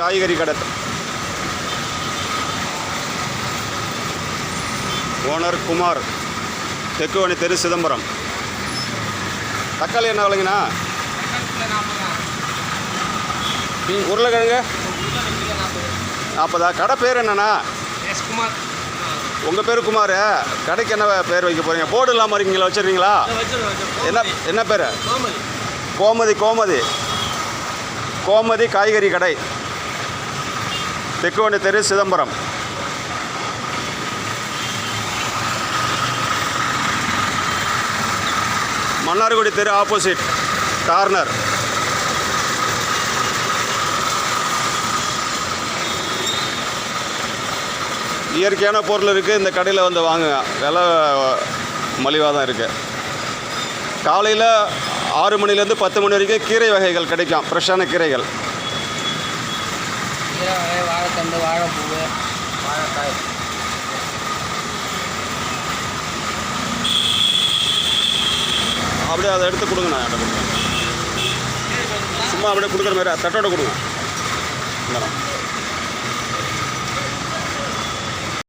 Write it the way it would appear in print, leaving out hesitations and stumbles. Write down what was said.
காய்கறி கடை. ஓனர் குமார், தெக்குவணி தெரு, சிதம்பரம். தக்காளி என்ன விலைங்கண்ணா? உருளைக்கிழங்கு 40. கடை பேர் என்னண்ணா? உங்கள் பேர் குமார். கடைக்கு என்ன பேர் வைக்க போகிறீங்க? போர்டு இல்லாமல் இருக்கீங்களா? வச்சுருக்கீங்களா? என்ன பேர்? கோமதி காய்கறி கடை, தெக்குவணி தெரு, சிதம்பரம். மன்னார்குடி தெரு ஆப்போசிட் கார்னர். இயற்கையான பொருள் இருக்குது. இந்த கடையில் வந்து வாங்குங்க. விலை மலிவாக தான் இருக்குது. காலையில் 6 மணிலேருந்து 10 மணி வரைக்கும் கீரை வகைகள் கிடைக்கும். ஃப்ரெஷ்ஷான கீரைகள். வாழைத்தண்டு, வாழைப்பூ, வாழைக்காய். அப்படியே அதை எடுத்து கொடுங்கண்ணா. என்கிட்ட கொடுங்க. சும்மா அப்படியே கொடுக்குற மாதிரி தட்டோட கொடுங்க.